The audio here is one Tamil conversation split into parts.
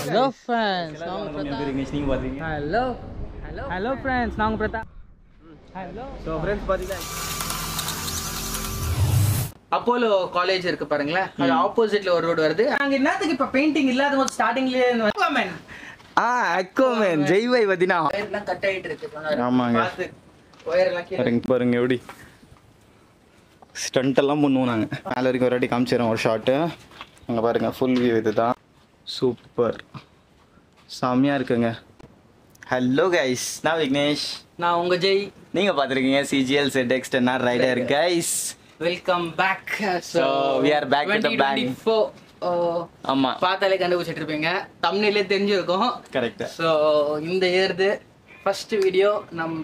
Hello friends, நான் பிரதாப். Hello friends, நான் பிரதாப். Hello. So friends பாத்தீங்களா அப்போலோ காலேஜ் இருக்கு பாருங்களேன், அது ஆப்போசிட்ல ஒரு ரோடு வருது. நாங்க என்னத்துக்கு இப்ப பெயிண்டிங் இல்லாத போது ஸ்டார்டிங்லயே அக்கோமேன் ஜெய்வை பதினா எல்லாம் கட் ஆயிட்டு இருக்கு. ஆமாங்க. பாத்து ஒயர் எல்லாம் கீழ பாருங்க எப்படி ஸ்டண்ட் எல்லாம் பண்ணுவோம் நாங்க. மேல வரைக்கும் ஒரு வாட்டி காமிச்சிரோம் ஒரு ஷாட்டு. அங்க பாருங்க ஃபுல் வியூ இதுதான். சூப்பர் செம்மையா இருக்குங்க. ஹலோ கைஸ், நான் விக்னேஷ். நான் உங்க ஜெய். நீங்க பாத்துருக்கீங்க CGL ZX 10R rider guys. Welcome back. So we are back with the bang. 2024. ஆமா, பார்த்தாலே கண்டுபிடிச்சிட்டு இருப்பீங்க, தம்ப்நெயிலே தெரிஞ்சிருக்கும். கரெக்ட். ஸோ இந்த இயர்து ஃபர்ஸ்ட் வீடியோ நம்ம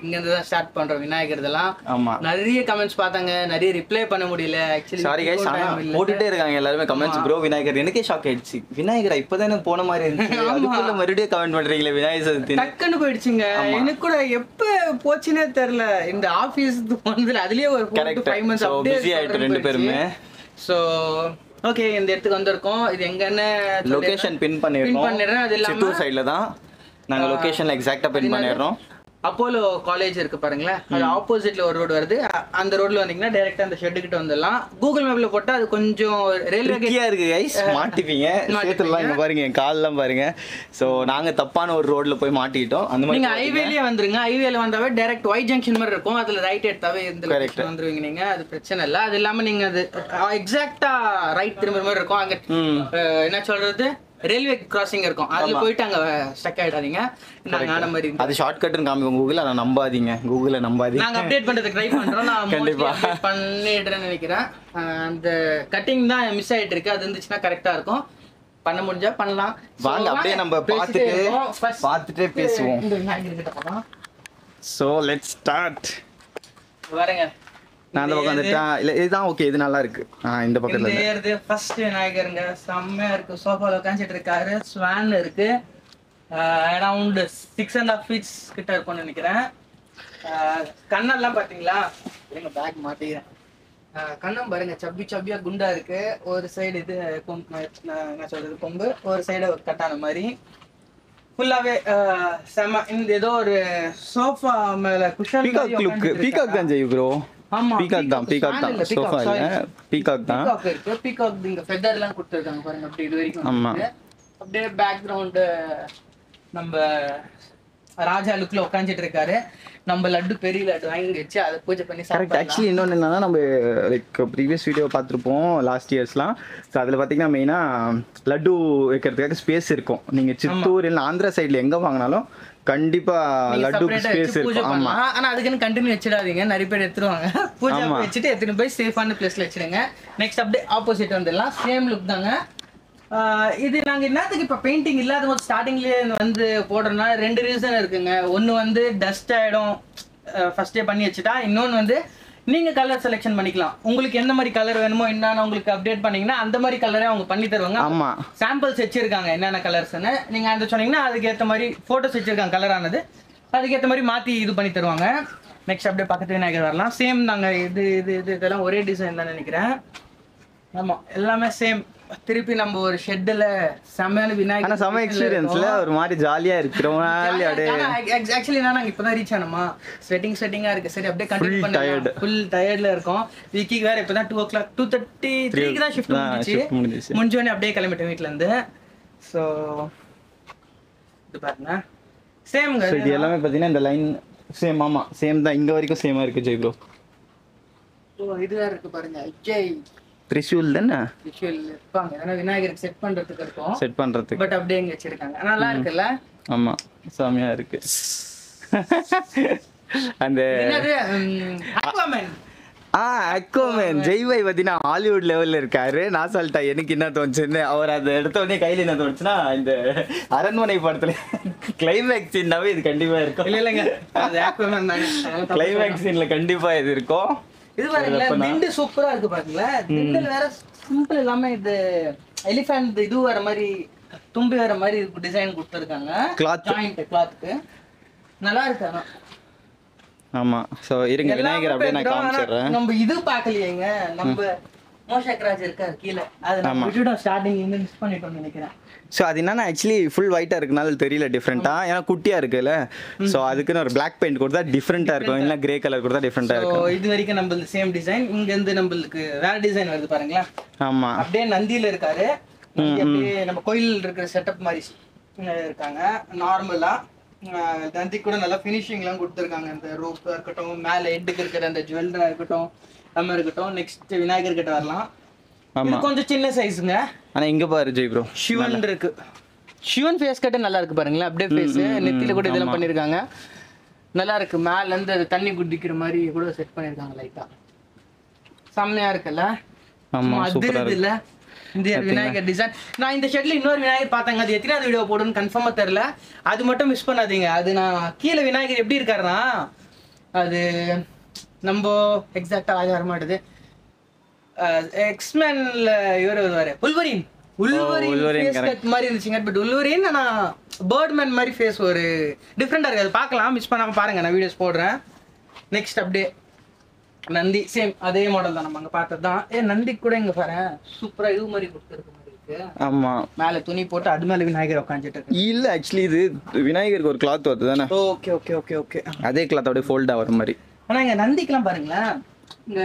இங்கேருந்து தான் ஸ்டார்ட் பண்ணுறோம். விநாயகர் இதெல்லாம் ஆமா, நிறைய கமெண்ட்ஸ் பார்த்தாங்க, நிறைய ரிப்ளை பண்ண முடியல. ஆக்சுவலி சாரி கைஸ், ஆனா போட்டுட்டே இருக்காங்க எல்லாரும் கமெண்ட்ஸ். ப்ரோ விநாயகர் எனக்கே ஷாக் ஆயிடுச்சு. விநாயகர் இப்போதானே போன மாதிரி இருந்துச்சு, அதுக்குள்ள மறுபடியும் கமெண்ட் பண்றீங்களே விநாயகர் சதுர்த்தி. டக்குன்னு போயிடுச்சுங்க. எனக்கு கூட எப்போ போச்சுன்னே தெரியல. இந்த ஆஃபீஸ் வந்து அதுலயே ஒரு 5 months பிஸி ஆயிட்டு ரெண்டு பேருமே. ஸோ ஓகே, இந்த இடத்துக்கு வந்திருக்கோம். இது எங்கன்னு லொகேஷன் பின் பண்ணிடுறேன். அது இல்லாம சித்தூர் சைடுல தான் நாங்க லொகேஷன்ல எக்ஸாக்ட்டா பின் பண்ணிடுறோம். அப்போலோ காலேஜ் இருக்கு பாருங்களேன், அது ஆப்போசிட்ல ஒரு ரோடு வருது. அந்த ரோட்ல வந்தீங்கன்னா டைரக்டா அந்த ஷெட் கிட்ட வந்துடலாம். கூகுள் மேப்ல போட்டா அது கொஞ்சம் ரயில்வே ட்ரிக்கியா இருக்கு கைஸ், மாட்டிப்பீங்க. சேத்துலாம் இங்க பாருங்க, என் கால்லாம் பாருங்க. சோ நாங்க தப்பான ஒரு ரோட்ல போய் மாட்டிட்டோம். அந்த மாதிரி நீங்க ஹைவேலயே வந்துருங்க. ஹைவேல வந்தாவே டைரக்ட் ஒய் ஜங்ஷன் மாதிரி இருக்கும், அதுல ரைட் எடுத்தாவே இந்த லொகேஷன் வந்துருவீங்க நீங்க. அது பிரச்சனை இல்ல. அது இல்லாம நீங்க அது எக்ஸாக்ட்டா ரைட் திரும்புற மாதிரி இருக்கும். அங்க என்ன சொல்றது, ரயில்வே கிராசிங் இருக்கும், அதுல போயிட்டு அங்க ஸ்டக் ஆயிடாதீங்க. நாங்க ஆன மாதிரி அது ஷார்ட்கட்னு காமிக்கும் கூகுள். அத நம்பாதீங்க, கூகுளை நம்பாதீங்க. நாங்க அப்டேட் பண்றதுக்கு ட்ரை பண்றோம். நான் கண்டிப்பா பண்ணிடுறேன்னு நினைக்கிறேன். அந்த கட்டிங் தான் மிஸ் ஆயிட்டு இருக்கு. அது இருந்துச்சுன்னா கரெக்டா இருக்கும். பண்ண முடிஞ்சா பண்ணலாம். வாங்க அப்படியே நம்ம பார்த்துட்டே பேசுவோம். So let's start. வரேங்க. நான் அந்த பக்கம் வந்துட்டா இல்ல, இதுதான் ஓகே, இது நல்லா இருக்கு. இந்த பக்கத்துல இருந்து ஃபர்ஸ்ட் விநாயகருங்க செம்மையா இருக்கு. சோஃபால உட்காந்துட்டு இருக்காரு. ஸ்வான் இருக்கு. அரௌண்ட் 6.5 feet கிட்ட இருக்கும்னு நினைக்கிறேன். கண்ணெல்லாம் பாத்தீங்களா, எங்க பேக் மாட்டிக்கிறேன். கண்ணம் பாருங்க, சப்பியா குண்டா இருக்கு. ஒரு சைடு இது என்ன சொல்றது கொம்பு, ஒரு சைடு கட்டான மாதிரி ஃபுல்லாவே செம. இந்த ஏதோ ஒரு சோஃபா மேல குஷன் பீகாக் தான் ஜெய் ப்ரோ. ஆமா, பீகாக் தான் சோஃபா இல்ல, பீகாக் தான். பீகாக் இருக்கு. பீகாக் இங்க ஃபெதர் எல்லாம் கொடுத்திருக்காங்க பாருங்க. அப்படி இது வரைக்கும் ஆமா. அப்படியே பேக்ரவுண்ட் நம்ம ராஜா லுக்ல உட்காந்துட்டு இருக்காரு. நம்ம லட்டு பெரிய லட்டு வாங்கி வச்சு அதை பூஜை பண்ணி கரெக்ட். ஆக்சுவலி இன்னொன்று என்னன்னா, நம்ம லைக் ப்ரீவியஸ் வீடியோ பார்த்துருப்போம் லாஸ்ட் இயர்ஸ்லாம். ஸோ அதில் பார்த்தீங்கன்னா மெயினாக லட்டு வைக்கிறதுக்காக ஸ்பேஸ் இருக்கும். நீங்கள் சித்தூர் இல்லை ஆந்திரா சைடில் எங்கே வாங்கினாலும் கண்டிப்பா லட்டுக்கு ஸ்பேஸ் இருக்கும். ஆமா, ஆனா அதுக்குன்னு கண்டினியூ வச்சிடாதீங்க, நிறைய பேர் எடுத்துருவாங்க. பூஜை வச்சுட்டு எடுத்துட்டு போய் சேஃபான பிளேஸ்ல வச்சிருங்க. நெக்ஸ்ட் அப்படியே ஆப்போசிட் வந்துடலாம். சேம் லுக் தாங்க. இது நாங்க என்னத்துக்கு இப்ப பெயிண்டிங் இல்லாத போது ஸ்டார்டிங்லயே வந்து போடுறோம்னா 2 ரீசன் இருக்குங்க. ஒன்னு வந்து டஸ்ட் ஆயிடும் ஃபர்ஸ்டே பண்ணி வச்சுட்டா. இன்னொன்னு வந்து நீங்க கலர் செலெக்ஷன் பண்ணிக்கலாம். உங்களுக்கு எந்த மாதிரி கலர் வேணுமோ என்னன்னு உங்களுக்கு அப்டேட் பண்ணீங்கன்னா அந்த மாதிரி கலரே அவங்க பண்ணி தருவாங்க. ஆமா, சாம்பிள்ஸ் வச்சிருக்காங்க என்னென்ன கலர்ஸ்ன்னு. நீங்க அந்த சொன்னீங்கன்னா அதுக்கேற்ற மாதிரி போட்டோஸ் வச்சிருக்காங்க கலர் ஆனது, அதுக்கேற்ற மாதிரி மாத்தி இது பண்ணி தருவாங்க. நெக்ஸ்ட் அப்படியே பக்கத்து விநாயகர் வரலாம். சேம் நாங்க இதெல்லாம் ஒரே டிசைன் தான் நினைக்கிறேன். ஆமா, எல்லாமே சேம். திருப்பி நம்ம ஒரு ஷெட்ல செமையான விநாயகர். ஆனா செம எக்ஸ்பீரியன்ஸ்ல ஒரு மாதிரி ஜாலியா இருக்கு. ஆக்சுவலி நாங்க இப்பதான் ரீச் ஆனோமா, ஸ்வெட்டிங்கா இருக்கு. சரி அப்படியே கண்டினியூ பண்ணலாம். ஃபுல் டயர்ட்ல இருக்கோம். விக்கி வேற இப்பதான் 2 o'clock 2:33 தான் ஷிஃப்ட் முடிஞ்சிச்சு. முடிஞ்சோடனே அப்படியே கிளம்பிட்டேன் வீட்ல இருந்து. சோ இது பாருங்க சேம்ங்க. இது எல்லாமே பாத்தீங்கன்னா இந்த லைன் சேம். ஆமா சேம் தான், இங்க வரைக்கும் சேமா இருக்கு ஜெய் ப்ரோ. ஓ இது வேற இருக்கு பாருங்க. ஜெய் த்ரிஷூல் தானே த்ரிஷூல் இருப்பாங்க. ஏன்னா விநாயகருக்கு செட் பண்றதுக்கு இருக்கும், செட் பண்றதுக்கு. பட் அப்படியே இங்க வச்சிருக்காங்க. நல்லா இருக்குல்ல? ஆமா செமையா இருக்கு. அந்த அக்வாமேன் ஜெய்வை பார்த்தீங்கன்னா ஹாலிவுட் லெவல்ல இருக்காரு. நான் சொல்லிட்டேன் எனக்கு என்ன தோணுச்சுன்னு. அவர் அதை எடுத்த உடனே கையில் என்ன தோணுச்சுன்னா, இந்த அரண்மனை படத்துல கிளைமேக்ஸ் சீன்னாவே இது கண்டிப்பா இருக்கும். இல்லைங்க, கிளைமேக்ஸ் சீன்ல கண்டிப்பா இது இருக்கும். இது பாருங்களேன், திண்டு சூப்பரா இருக்கு பாருங்களேன். திண்டுல வேற சிம்பிள் இல்லாம இது எலிஃபண்ட் இது வர மாதிரி தும்பி வர மாதிரி டிசைன் கொடுத்துருக்காங்க. கிளாத்துக்கு நல்லா இருக்கு. ஆனா ஆமா. சோ இருங்க விநாயகர் அப்படியே நான் காமிச்சிடுறேன். நம்ம இது பார்க்கலையேங்க. நம்ம மோஷக்ராஜ் இருக்காரு கீழே. அது நம்ம விட்டுட்டோம் ஸ்டார்டிங் இருந்து மிஸ் பண்ணிட்டோம்னு நினைக்கிறேன். ஸோ அது என்னன்னா ஆக்சுவலி ஃபுல் ஒயிட்டாக இருக்கனால தெரியல டிஃப்ரெண்ட்டாக, ஏன்னா குட்டியாக இருக்குல்ல. ஸோ அதுக்குன்னு ஒரு பிளாக் பெயிண்ட் கொடுத்தா டிஃப்ரெண்ட்டாக இருக்கும், இல்லை கிரே கலர் கொடுத்தா டிஃப்ரெண்ட்டாக இருக்கும். இது வரைக்கும் நம்மளுக்கு சேம் டிசைன். இங்கேருந்து நம்மளுக்கு வேற டிசைன் வருது பாருங்களா. ஆமாம், அப்படியே நந்தியில் இருக்காரு. அப்படியே நம்ம கோயில் இருக்கிற செட்டப் மாதிரி இருக்காங்க. நார்மலாக நந்தி கூட நல்லா ஃபினிஷிங்லாம் கொடுத்துருக்காங்க. இந்த ரோப்பாக இருக்கட்டும், மேலே ஹெட்டுக்கு இருக்கிற அந்த ஜுவல்லராக இருக்கட்டும், நம்ம இருக்கட்டும். நெக்ஸ்ட் விநாயகர் கிட்ட வரலாம். இது கொஞ்சம் சின்ன சைஸுங்க. ஆனா இங்க பாரு ஜெய் ப்ரோ, சிவன் இருக்கு. சிவன் ஃபேஸ் கட் நல்லா இருக்கு பாருங்களேன். அப்படியே ஃபேஸ் நெத்தியில கூட இதெல்லாம் பண்ணிருக்காங்க, நல்லா இருக்கு. மேல இருந்து அது தண்ணி குடிக்கிற மாதிரி கூட செட் பண்ணிருக்காங்க லைட்டா. செம்மையா இருக்குல்ல. ஆமா சூப்பரா இருக்குல்ல இந்த விநாயகர் டிசைன். நான் இந்த ஷெட்ல இன்னொரு விநாயகர் பார்த்தேங்க. அது எத்தனாவது வீடியோ போடுன்னு கன்ஃபார்மா தெரியல. அது மட்டும் மிஸ் பண்ணாதீங்க. அது நான் கீழே விநாயகர் எப்படி இருக்காருன்னா, அது நம்ம எக்ஸாக்டா வர மாட்டுது. எக்ஸ்மேன்ல இவர் வருவாரு, உல்வரின் ஃபேஸ் கட் மாதிரி இருந்துச்சுங்க. பட் உல்வரின் ஆனா பேர்ட்மேன் மாதிரி ஃபேஸ் ஒரு டிஃப்ரெண்டா இருக்கு. அது பார்க்கலாம், மிஸ் பண்ணாம பாருங்க, நான் வீடியோஸ் போடுறேன். நெக்ஸ்ட் அப்படியே நந்தி சேம் அதே மாடல் தான் நம்ம அங்க பார்த்தது தான். நந்தி கூட இங்க பாரு சூப்பரா இது மாதிரி கொடுத்துருக்க மாதிரி இருக்கு. ஆமா, மேல துணி போட்டு அது மேல விநாயகர் உட்காந்துட்டு இருக்கு. இல்ல ஆக்சுவலி இது விநாயகருக்கு ஒரு கிளாத் வருது தானே. ஓகே ஓகே ஓகே ஓகே அதே கிளாத் அப்படியே ஃபோல்ட் ஆகிற மாதிரி. ஆனா இங்க நந்திக்கெல்லாம் பாருங்களேன், இங்க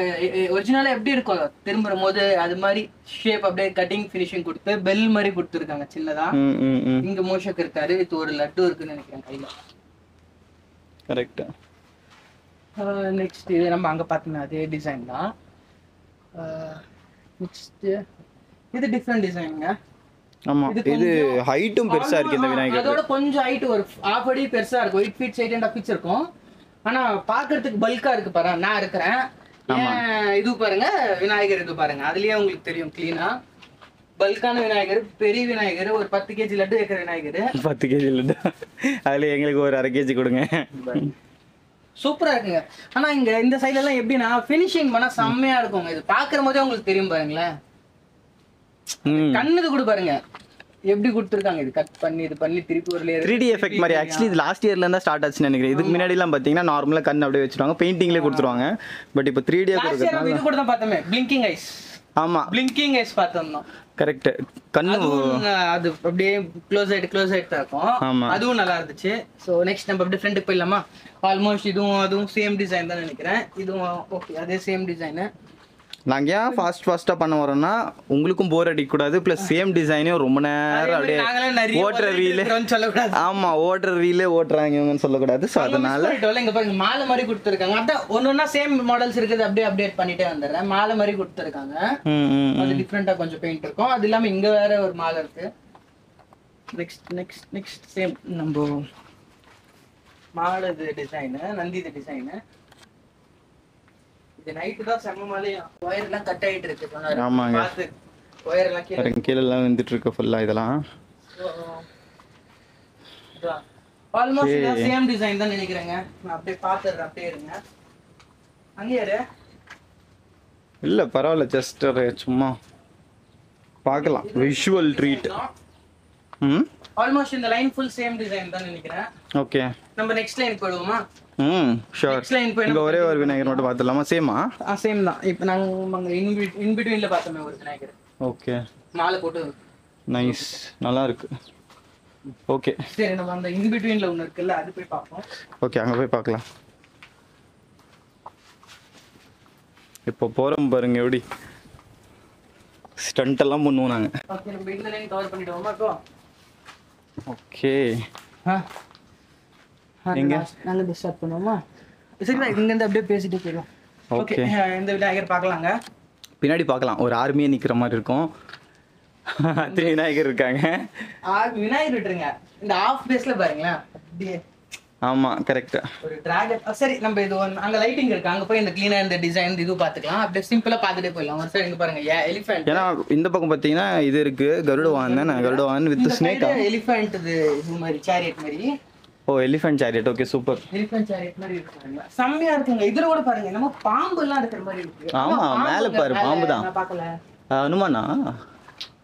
ஒரிஜினலா எப்படி இருக்கும் திரும்புற போது அது மாதிரி ஷேப் அப்படியே கட்டிங் ஃபினிஷிங் கொடுத்து பெல் மாதிரி கொடுத்துருக்காங்க சின்னதா. இங்க மோஷக் இருக்காரு. இது ஒரு லட்டு இருக்குன்னு நினைக்கிறேன் கையில. கரெக்ட். நெக்ஸ்ட் இது நம்ம அங்க பார்த்தோம்னா அதே டிசைன் தான். நெக்ஸ்ட் இது டிஃப்ரெண்ட் டிசைனுங்க. ஆமா, இது ஹைட்டும் பெருசா இருக்கு இந்த விநாயகர். அதோட கொஞ்சம் ஹைட் ஒரு 1/2 அடி பெருசா இருக்கும். 8 feet 8.5 feet இருக்கும். ஆனா பாக்குறதுக்கு பல்கா இருக்கு பாரு. நான் இருக்கிறேன் இது பாருங்க விநாயகர், இது பாருங்க அதுலயே உங்களுக்கு தெரியும் கிளீனா. பல்கான விநாயகர், பெரிய விநாயகர், ஒரு 10 kg லட்டு வைக்கிற விநாயகர். 10 kg லட்டு அதுல எங்களுக்கு ஒரு 1/2 kg கொடுங்க. சூப்பரா இருக்குங்க. ஆனா இங்க இந்த சைடுல எல்லாம் எப்படின்னா ஃபினிஷிங் பண்ணா செம்மையா இருக்குங்க. இது பாக்குற போதே உங்களுக்கு தெரியும் பாருங்களேன். கண்ணுது கூட பாருங்க எப்படி கொடுத்துருக்காங்க. இது கட் பண்ணி இது பண்ணி திருப்பி ஒரு லேயர் 3D எஃபெக்ட் மாதிரி. ஆக்சுவலி இது லாஸ்ட் இயர்ல இருந்தா ஸ்டார்ட் ஆச்சுன்னு நினைக்கிறேன். இதுக்கு முன்னாடி எல்லாம் பாத்தீங்கன்னா நார்மலா கண் அப்படியே வச்சிருவாங்க, பெயிண்டிங்லேயே கொடுத்துருவாங்க. பட் இப்போ 3D கொடுக்கறதுனால இது கூட தான் பார்த்தோமே பிளிங்கிங் ஐஸ். ஆமா, பிளிங்கிங் ஐஸ் பார்த்தோம். கரெக்ட். கண்ணு அது அப்படியே க்ளோஸ் ஆயிட்டு தான் இருக்கும். அதுவும் நல்லா இருந்துச்சு. ஸோ நெக்ஸ்ட் நம்ம அப்படியே ஃப்ரெண்டுக்கு போயிடலாமா. ஆல்மோஸ்ட் அதுவும் சேம் டிசைன் தான் நினைக்கிறேன். இதுவும் ஓகே அதே சேம் டிசைனு. நாங்க ஏன் ஃபாஸ்டா பண்ண வரோம்னா உங்களுக்கும் போர் அடிக்க கூடாது. பிளஸ் சேம் டிசைனையும் ரொம்ப நேரம் அப்படியே ஓட்டுற ரீலே சொல்லக்கூடாது. ஆமா, ஓட்டுற ரீலே ஓட்டுறாங்கன்னு சொல்லக்கூடாது. ஸோ அதனால இங்க பாருங்க மாலை மாதிரி கொடுத்துருக்காங்க. அதான் ஒன்னொன்னா சேம் மாடல்ஸ் இருக்குது, அப்படியே அப்டேட் பண்ணிட்டே வந்துடுறேன். மாலை மாதிரி கொடுத்துருக்காங்க. அது டிஃப்ரெண்டா கொஞ்சம் பெயிண்ட் இருக்கும். அது இல்லாம இங்க வேற ஒரு மாலை இருக்கு. நெக்ஸ்ட் சேம் நம்ம மாலை டிசைனு, நந்தி டிசைனு. இது நைட்டு தான் செம்ம மழையா, ஒயர் எல்லாம் கட் ஆயிட்டு இருக்கு. ஆமாங்க, ஒயர் எல்லாம் கீழ எல்லாம் வந்துட்டு இருக்கு ஃபுல்லா. இதெல்லாம் ஆல்மோஸ்ட் சேம் டிசைன் தான் நினைக்கிறேங்க. நான் அப்படியே பாத்துறேன், அப்படியே இருங்க. அங்கேயே இல்ல பரவாயில்ல, ஜஸ்ட் சும்மா பார்க்கலாம். Visual treat. ஆல்மோஸ்ட் இந்த லைன் ஃபுல் சேம் டிசைன் தான் நினைக்கிறேன். ஓகே, நம்ம நெக்ஸ்ட் லைன் போடுவோமா? ஷூர். நெக்ஸ்ட் லைன் போய் இங்க ஒரே ஒரு விநாயகர் மட்டும் பார்த்தலாமா? சேமா? சேம் தான். இப்போ நாங்க இன் பிட்வீன்ல பார்த்தோமே ஒரு விநாயகர். ஓகே, மாலை போட்டு நைஸ், நல்லா இருக்கு. ஓகே சரி, நம்ம அந்த இன் பிட்வீன்ல ஒன்னு இருக்குல்ல அது போய் பார்ப்போம். ஓகே, அங்க போய் பார்க்கலாம். இப்போ போறோம் பாருங்க எப்படி ஸ்டண்ட் எல்லாம் பண்ணுவோம் நாங்க. ஓகே, நம்ம இந்த லைன் கவர் பண்ணிடுவோமா இப்போ? ஓகே, எங்க நாங்க ஸ்டார்ட் பண்ணுவோமா? சரி, இங்க இருந்து அப்படியே பேசிட்டு போயிடும். ஓகே, இந்த விநாயகர் பார்க்கலாங்க. பின்னாடி பார்க்கலாம், ஒரு ஆர்மியே நிக்கிற மாதிரி இருக்கும். 3 விநாயகர் இருக்காங்க. விநாயகர் விட்டுருங்க, இந்த ஆஃப் பேஸ்ல பாருங்களேன் அப்படியே. ஆமா, கரெக்ட். ஒரு டிராகன். சரி, நம்ம இது அங்க லைட்டிங் இருக்கு, அங்க போய் இந்த க்ளீனா இந்த டிசைன் இது பாத்துக்கலாம். அப்படியே சிம்பிளா பாத்துட்டே போயிடலாம். ஒரு சைடு இங்க பாருங்க எலிஃபண்ட். ஏன்னா இந்த பக்கம் பாத்தீங்கன்னா இது இருக்கு, கருடவான் தானே, கருடவான் வித் ஸ்னேக். எலிஃபண்ட் இது மாதிரி சேரியட் மாதிரி. Oh, elephant chariot. Okay, super. Elephant chariot மாதிரி இருக்குங்க, செம்மையா இருக்குங்க. இதுல கூட பாருங்க நம்ம பாம்பு எல்லாம் இருக்கிற மாதிரி இருக்கு. ஆமா, மேல பாரு பாம்பு தான். நான் பார்க்கல. ஹனுமானா?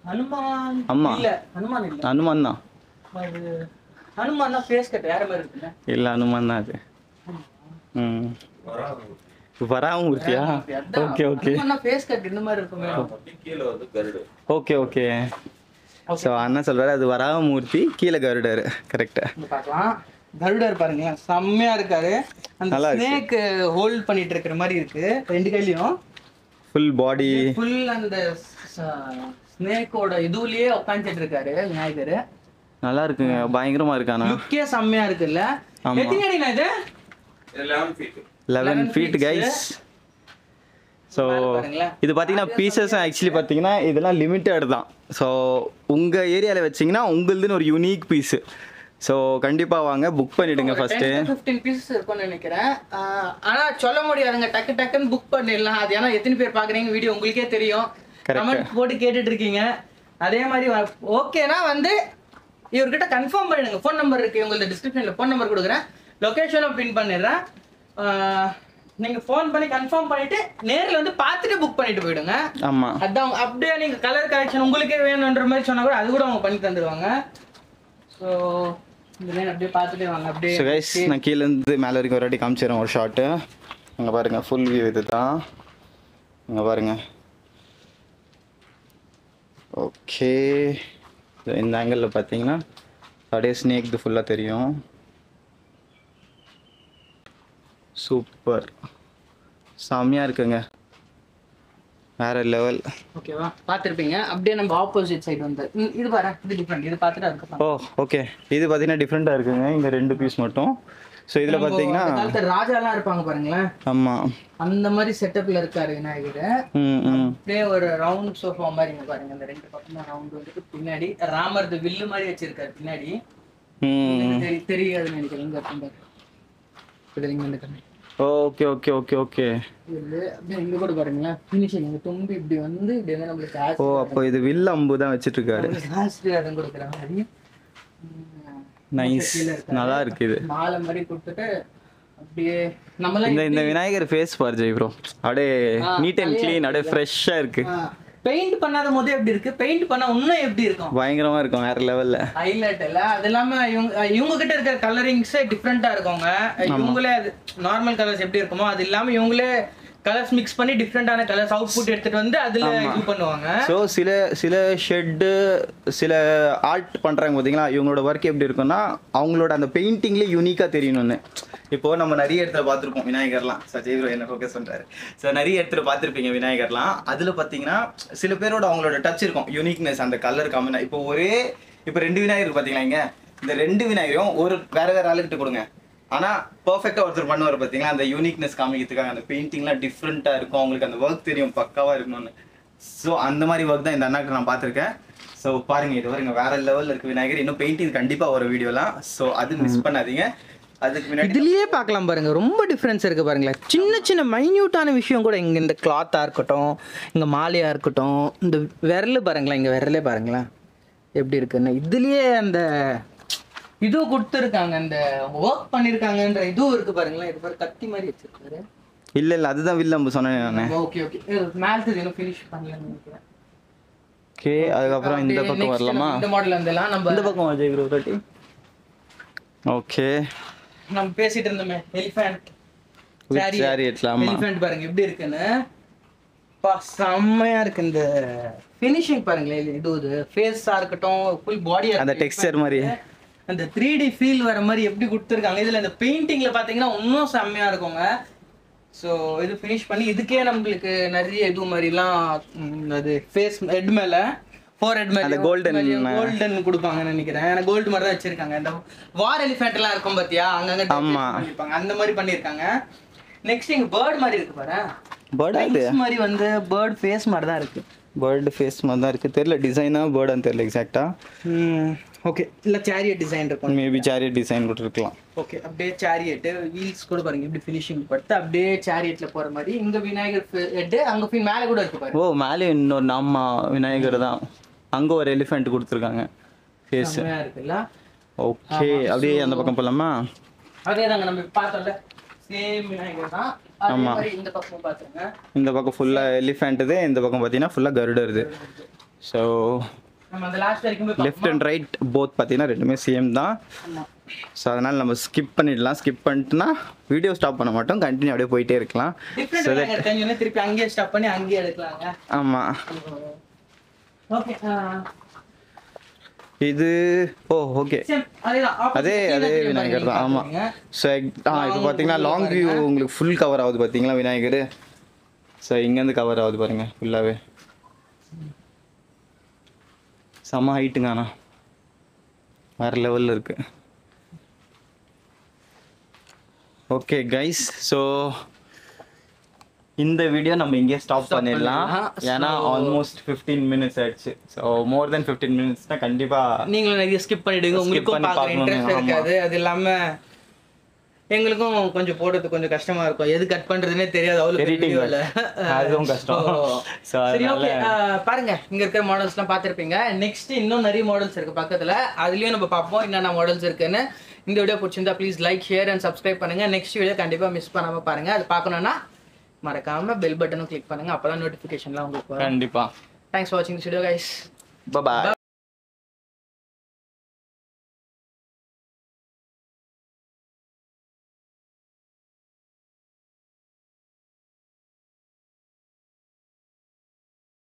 ஹனுமான் ஆமா, இல்ல, ஹனுமான் இல்ல, ஹனுமான் தான். ஹனுமான் தான் ஃபேஸ் கட் வேற மாதிரி இருக்குங்க. இல்ல, ஹனுமான் தான் அது. வராமூர்த்தியா? ஓகே ஓகே ஃபேஸ் கட் இந்த மாதிரி இருக்குமே. கீழே வந்து கருடு. Okay okay. ஸோ அண்ணா சொல்றாரு அது வராமூர்த்தி, கீழே கருடர். கரெக்டா பார்க்கலாம். கருடர் பாருங்க செம்மையா இருக்காரு. அந்த நல்லா இருக்கு. ஸ்னேக் ஹோல்ட் பண்ணிட்டு இருக்கிற மாதிரி இருக்கு ரெண்டு கையிலயும். ஃபுல் பாடி ஃபுல் அந்த ஸ்னேக்கோட இதுலயே உட்காந்துட்டு இருக்காரு விநாயகர். நல்லா இருக்குங்க, பயங்கரமா இருக்கானா. லுக்கே செம்மையா இருக்குல்ல. ஆமா. எத்தனை அடினா இது? 11 feet. 11 feet guys. ஸோ பாருங்களேன். இது பார்த்தீங்கன்னா பீசஸ் ஆக்சுவலி பார்த்தீங்கன்னா இதெல்லாம் லிமிட்டட் தான். ஸோ உங்கள் ஏரியாவில் வச்சிங்கன்னா உங்களுதுன்னு ஒரு யூனிக் பீஸு. ஸோ கண்டிப்பாக வாங்க, புக் பண்ணிவிடுங்க ஃபஸ்ட்டு. 15 பீசஸ் இருக்கும்னு நினைக்கிறேன். ஆனால் சொல்ல முடியாதுங்க, டக்கு டக்குன்னு புக் பண்ணிடலாம். அது ஏன்னா எத்தனை பேர் பார்க்குறீங்க வீடியோ உங்களுக்கே தெரியும். கமெண்ட் போட்டு கேட்டுட்டு இருக்கீங்க. அதே மாதிரி ஓகேனா வந்து இவர்கிட்ட கன்ஃபார்ம் பண்ணிடுங்க. ஃபோன் நம்பர் இருக்குது உங்களோட டிஸ்கிரிப்ஷனில், ஃபோன் நம்பர் கொடுக்குறேன், லொக்கேஷனும் பின் பண்ணிடுறேன். நீங்கள் ஃபோன் பண்ணி கன்ஃபார்ம் பண்ணிவிட்டு நேரில் வந்து பார்த்துட்டு புக் பண்ணிட்டு போயிடுங்க. ஆமாம், அதான் அப்படியே நீங்கள் கலர் கலெக்ஷன் உங்களுக்கே வேணுன்ற மாதிரி சொன்னால் கூட அது கூட அவங்க பண்ணி தந்துடுவாங்க. ஸோ இந்த லைன் அப்படியே பார்த்துட்டே வாங்க. அப்படியே ஸோ கைஸ் நான் கீழேருந்து மேலே வரைக்கும் ஒரு வாட்டி காமிச்சிடுறேன் ஒரு ஷார்ட்டு. இங்கே பாருங்கள், ஃபுல் வியூ இது தான். இங்கே பாருங்கள். ஓகே, இந்த ஆங்கிளில் பார்த்தீங்கன்னா அப்படியே ஸ்னேக் இது ஃபுல்லாக தெரியும். சூப்பர், செம்மையாக இருக்குங்க, வேற லெவல். ஓகேவா பார்த்துருப்பீங்க. அப்படியே நம்ம ஆப்போசிட் சைடு வந்து இது பாரு, இது டிஃப்ரெண்ட். இது பார்த்துட்டு அதுக்கப்புறம் ஓகே, இது பார்த்தீங்கன்னா டிஃப்ரெண்ட்டாக இருக்குங்க. இங்கே 2 பீஸ் மட்டும். ஸோ இதில் பார்த்தீங்கன்னா ராஜாலாம் இருப்பாங்க பாருங்களேன், ஆமாம் அந்த மாதிரி செட்டப்ல இருக்காரு விநாயகர். அப்படியே ஒரு ரவுண்ட் சோஃபா மாதிரி இங்க பாருங்க. இந்த 2 பக்கமும் ரவுண்ட் வந்துட்டு பின்னாடி ராமர் வில்லு மாதிரி வச்சிருக்காரு பின்னாடி. தெரியாதுன்னு நினைக்கிறேன். இங்க பாருங்க. Okay okay okay okay. இங்க கூட பாருங்களேன் ஃபினிஷிங். இந்த தும்பி இப்படி வந்து இப்படி வந்து நம்மளுக்கு அப்போ இது வில் அம்பு தான் வச்சிட்டு இருக்காரு. ஆசீர்வாதம் கொடுக்குற மாதிரி நைஸ், நல்லா இருக்கு. இது மாலை மாதிரி கொடுத்துட்டு அப்படியே நம்மள இந்த விநாயகர் ஃபேஸ் பாரு ஜெய் ப்ரோ, அப்படியே நீட் அண்ட் க்ளீன், அப்படியே ஃப்ரெஷ்ஷா இருக்கு. பெயிண்ட் பண்ணாத போதே எப்படி இருக்கு, பெயிண்ட் பண்ணா இன்னும் எப்படி இருக்கும், பயங்கரமா இருக்கும், வேற லெவல்ல ஹைலைட் இல்ல. அது இல்லாம இவங்க கிட்ட இருக்கிற கலரிங்ஸே டிஃப்ரெண்டா இருக்குங்க. இவங்களே அது நார்மல் கலர்ஸ் எப்படி இருக்குமோ அது இல்லாம இவங்களே கலர்ஸ் மிக்ஸ் பண்ணி டிஃப்ரெண்டான கலர்ஸ் அவுட்புட் எடுத்துட்டு வந்து அதுல இது பண்ணுவாங்க. ஸோ சில ஷெட்டு சில ஆர்ட் பண்றாங்க பார்த்தீங்களா, இவங்களோட ஒர்க் எப்படி இருக்குன்னா அவங்களோட அந்த பெயிண்டிங்லேயே யூனிக்காக தெரியணும்னு. இப்போ நம்ம நிறைய இடத்துல பார்த்துருப்போம் விநாயகர்லாம். சஜய் ப்ரோ என்ன ஃபோக்கஸ் பண்ணுறாரு. ஸோ நிறைய இடத்துல பார்த்துருப்பீங்க விநாயகர்லாம். அதில் பார்த்தீங்கன்னா சில பேரோட அவங்களோட டச் இருக்கும், யூனிக்னஸ், அந்த கலர் காம்பினா. இப்போ 2 விநாயகர் பார்த்தீங்களா, இங்கே இந்த 2 விநாயகரும் ஒரு வேற ஆளுகிட்ட கொடுங்க, ஆனால் பர்ஃபெக்டாக ஒருத்தர் பண்ணுவார் பார்த்தீங்களா, அந்த யூனிக்னஸ் காமிக்கிறதுக்காக. அந்த பெயிண்டிங்லாம் டிஃப்ரெண்ட்டாக இருக்கும், அவங்களுக்கு அந்த ஒர்க் தெரியும் பக்காவாக இருக்கணும்னு. ஸோ அந்த மாதிரி ஒர்க் தான் இந்த அண்ணாக்கிட்ட நான் பார்த்துருக்கேன். ஸோ பாருங்க, இது வரைங்க வேற லெவலில் இருக்குது விநாயகர். இன்னும் பெயிண்டிங் கண்டிப்பாக வர வீடியோலாம், ஸோ அது மிஸ் பண்ணாதீங்க. அதுக்கு முன்னாடி இதுலயே பார்க்கலாம் பாருங்க, ரொம்ப டிஃப்ரென்ஸ் இருக்கு பாருங்களேன். சின்ன சின்ன மைன்யூட்டான விஷயம் கூட இங்க இந்த கிளாத்தா இருக்கட்டும், இங்க மாலையா இருக்கட்டும், இந்த விரல் பாருங்களேன், இங்க விரலே பாருங்களேன் எப்படி இருக்குன்னு. இதுலயே அந்த இது கொடுத்துருக்காங்க, அந்த ஒர்க் பண்ணிருக்காங்கன்ற இதுவும் இருக்கு பாருங்களேன். இது பாரு கத்தி மாதிரி வச்சிருக்காரு. இல்லை அதுதான் வில்லம்பு சொன்னேன் நான். ஓகே ஓகே, மேல்து இன்னும் ஃபினிஷ் பண்ணலன்னு நினைக்கிறேன். ஓகே, அதுக்கப்புறம் இந்த பக்கம் வரலாமா? இந்த மாடல் வந்தெல்லாம் நம்ம இந்த பக்கம் அஜய் ப்ரோ ரெடி. ஓகே, நம்ம பேசிட்டு இருந்தோமே எலிஃபண்ட் சேரியட்லாம். எலிஃபண்ட் பாருங்க எப்படி இருக்குன்னு. செம்மையா இருக்கு இந்த ஃபினிஷிங் பாருங்களேன். இது ஃபேஸா இருக்கட்டும், ஃபுல் பாடியா, அந்த டெக்ஸ்சர் மாதிரி, அந்த 3D ஃபீல் வர மாதிரி எப்படி கொடுத்துருக்காங்க. இதுல இந்த பெயிண்டிங்ல பாத்தீங்கன்னா இன்னும் செம்மையா இருக்குங்க. ஸோ இது ஃபினிஷ் பண்ணி இதுக்கே நம்மளுக்கு நிறைய இது மாதிரிலாம் அது ஃபேஸ் ஹெட் மேல ஃபோர்ஹெட் மேல கோல்டன் கொடுப்பாங்கன்னு நினைக்கிறேன். எனக்கு கோல்டு மாதிரி தான் வச்சிருக்காங்க. இந்த வார் எலிஃபென்ட் எல்லாம் இருக்கும் பாத்தியா, அங்கங்க பண்ணிருப்பாங்க, அந்த மாதிரி பண்ணிருக்காங்க. நெக்ஸ்ட் இங்க பேர்ட் மாதிரி இருக்கு பாரு. பேர்ட் மாதிரி வந்து பேர்ட் ஃபேஸ் மாதிரி தான் இருக்கு. பேர்ட் ஃபேஸ் மாதிரி தான் இருக்கு. தெரியல டிசைனா பேர்டான்னு தெரியல எக்ஸாக்ட்டா. ஓகே, இல்ல சேரியட் டிசைன் இருக்கும், மேபி சேரியட் டிசைன் கூட இருக்கலாம். ஓகே, அப்படியே சேரியட் வீல்ஸ் கூட பாருங்க எப்படி ஃபினிஷிங் படுத்து அப்படியே சேரியட்ல போற மாதிரி. இங்க விநாயகர் ஹெட், அங்க மேல கூட இருக்கு பாருங்க. ஓ, மேலே இன்னொரு நம்ம விநாயகர் தான், அங்க ஒரு எலிஃபென்ட் கொடுத்துருக்காங்க ஃபேஸ். இருக்குல்ல. ஓகே, அப்படியே அந்த பக்கம் போலாமா? அதே தாங்க நம்ம பார்த்தோம்ல, சேம் விநாயகர் தான். அதே மாதிரி இந்த பக்கம் பாத்துங்க, இந்த பக்கம் ஃபுல்லா எலிஃபென்ட் இது, இந்த பக்கம் பாத்தீங்கன்னா ஃபுல்லா கருடர் இது. ஸோ நம்ம அந்த லாஸ்ட் வரைக்கும் போய் லெஃப்ட் அண்ட் ரைட் போத் பார்த்தீங்கன்னா ரெண்டுமே சேம் தான். ஆமா. ஸோ அதனால் நம்ம ஸ்கிப் பண்ணிடலாம். ஸ்கிப் பண்ணிட்டுனா வீடியோ ஸ்டாப் பண்ண மாட்டோம், கண்டினியூ அப்படியே போயிட்டே இருக்கலாம். டிஃபரெண்ட் விநாயகர் தெரிஞ்சோன்னா திருப்பி அங்கேயே ஸ்டாப் பண்ணி அங்கேயே எடுக்கலாங்க. ஆமாம். ஓகே. இது ஓகே அதே விநாயகர் தான். ஆமாம். ஸோ இப்போ பார்த்தீங்கன்னா லாங் வியூ உங்களுக்கு ஃபுல் கவர் ஆகுது பார்த்தீங்களா விநாயகர். ஸோ இங்கேருந்து கவர் ஆகுது பாருங்கள் ஃபுல்லாகவே. செம்ம ஹைட்டுங்க, ஆனால் வேறு லெவலில் இருக்குது. ஓகே கைஸ், ஸோ இந்த வீடியோ நம்ம இங்கே ஸ்டாப் பண்ணிடலாம். ஏன்னா ஆல்மோஸ்ட் 15 மினிட்ஸ் ஆயிடுச்சு. ஸோ மோர் தென் 15 மினிட்ஸ்னா கண்டிப்பாக நீங்களும் நிறைய ஸ்கிப் பண்ணிவிடுங்க. உங்களுக்கும் பார்க்குற இன்ட்ரெஸ்ட் இருக்காது. அது இல்லாமல் எங்களுக்கும் கொஞ்சம் போடுறது கொஞ்சம் கஷ்டமா இருக்கும். எது கட் பண்றதுன்னே தெரியாது. அதுவும் கஷ்டம். சரி, ஓகே. பாருங்க, இங்க இருக்கிற மாடல்ஸ்லாம் பார்த்துருப்பீங்க. நெக்ஸ்ட் இன்னும் நிறைய மாடல்ஸ் இருக்கு பக்கத்துல. அதுலயும் நம்ம பார்ப்போம் என்னென்ன மாடல்ஸ் இருக்குன்னு. இந்த வீடியோ பிடிச்சிருந்தா please like, share and subscribe பண்ணுங்க. நெக்ஸ்ட் வீடியோ கண்டிப்பா மிஸ் பண்ணாம பாருங்க. அது பார்க்கணும்னா மறக்காம பெல் பட்டனும் கிளிக் பண்ணுங்க. அப்பதான் நோட்டிஃபிகேஷன்லாம் உங்களுக்கு வரும். கண்டிப்பா. தேங்க்ஸ் ஃபார் வாட்சிங் this video guys. Bye by.